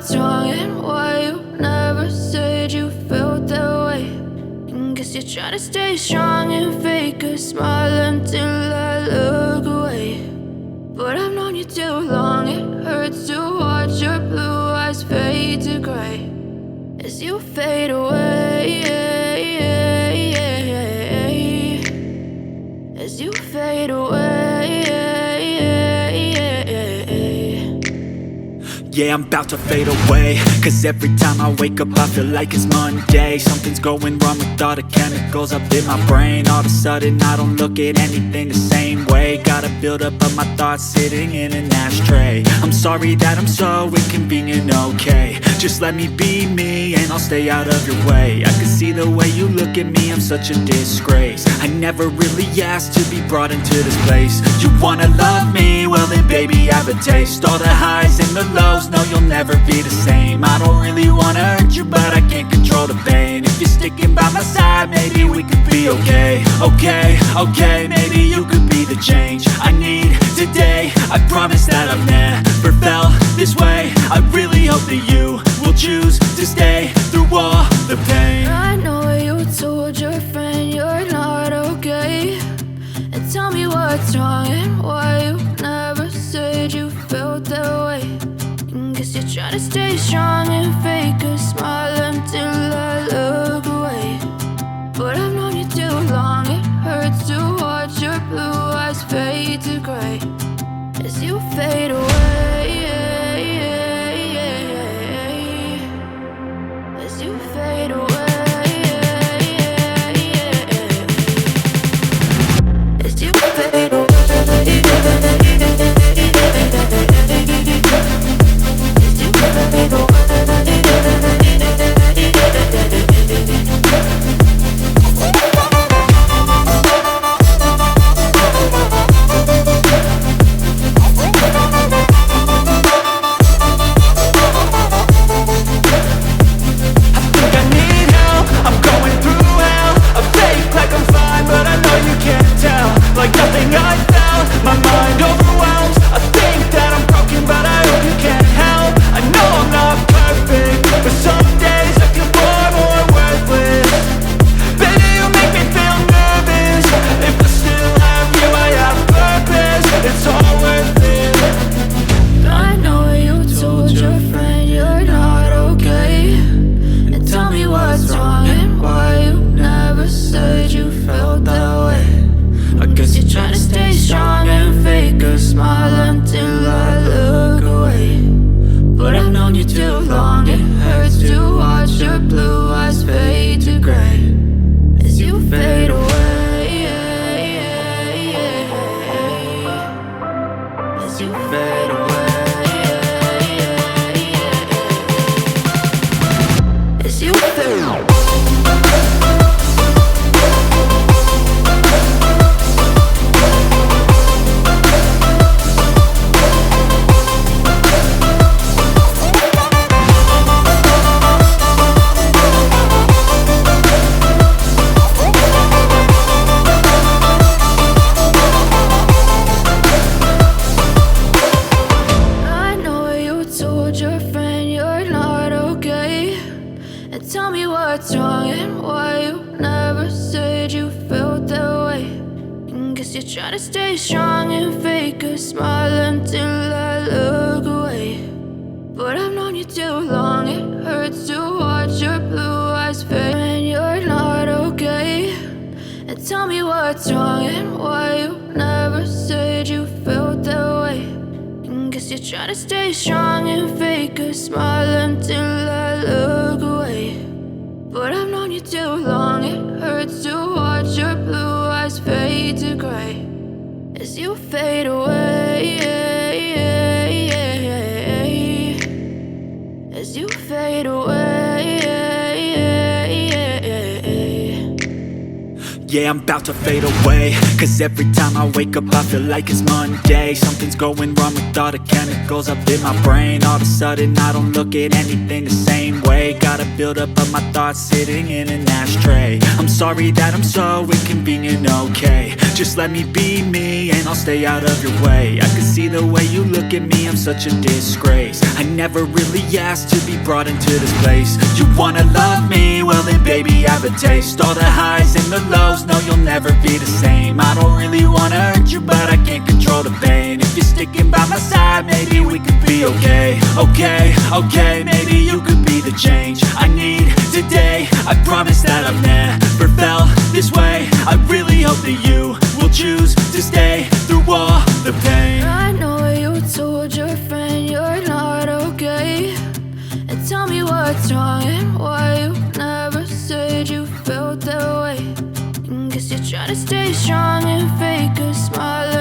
what's wrong and why you never said you felt that way. And guess you're trying to stay strong and fake a smile until I look away. But I've known you too long, it hurts to watch your blue eyes fade to gray as you fade away, as you fade away. Yeah, I'm about to fade away, cause every time I wake up I feel like it's Monday. Something's going wrong with all the chemicals up in my brain. All of a sudden I don't look at anything the same way. Got a buildup of my thoughts sitting in an ashtray. I'm sorry that I'm so inconvenient, okay. Just let me be me and I'll stay out of your way. I can see the way you look at me, I'm such a disgrace. I never really asked to be brought into this place. You wanna love me? Well then baby have a taste. All the highs and the lows, no you'll never be the same. I don't really wanna hurt you but I can't control the pain. If you're sticking by my side maybe we could be okay. Okay, maybe you could be the change I need today. I promise that I've never felt this way. I really hope that you will choose to stay through all the pain. I know you told your friend you're not okay, and tell me what's wrong and why you never said you felt that way. And guess you're trying to stay strong and fake a smile until I look away. But I've known you too long, it hurts to watch your blue eyes fade to gray as you fade away, as you fade away, as you fade away. Like nothing I felt, my mind overwhelms. I think that I'm broken, but I hope you can't help. I know I'm not perfect, but some days I feel far more worthless. Baby, you make me feel nervous. If I still have you, I have purpose. It's all worth it. I know you told your friend you're not okay, and tell me what's wrong and why you never said you felt that way. I guess you're trying to stay strong and fake a smile until I look away. But I've known you too long, it hurts to watch your blue eyes fade to gray as you fade away, as you fade away, as you fade away. Tell me what's wrong and why you never said you felt that way. And guess you're trying to stay strong and fake a smile until I look away. But I've known you too long, it hurts to watch your blue eyes fade when you're not okay. And tell me what's wrong and why you never said you felt that way. And guess you're trying to stay strong and fake a smile until I look away. But I've known you too long, it hurts to watch your blue eyes fade to gray as you fade away, as you fade away. Yeah, I'm about to fade away, cause every time I wake up I feel like it's Monday. Something's going wrong with all the chemicals up in my brain. All of a sudden I don't look at anything the same way. Got a buildup of my thoughts sitting in an ashtray. I'm sorry that I'm so inconvenient, okay? Just let me be me and I'll stay out of your way. I can see the way you look at me, I'm such a disgrace. I never really asked to be brought into this place. You wanna love me? Well then baby, have a taste. All the highs and the lows, no you'll never be the same. I don't really wanna hurt you, but I can't control the pain. If you're sticking by my side, maybe we could be okay. Okay, okay, maybe you could be the change I need today. I promise that I've never felt this way. I really hope that you will choose to stay through all the pain. I know you told your friend you're not okay, and tell me what's wrong and why you never said you felt that way. And guess you're trying to stay strong and fake a smile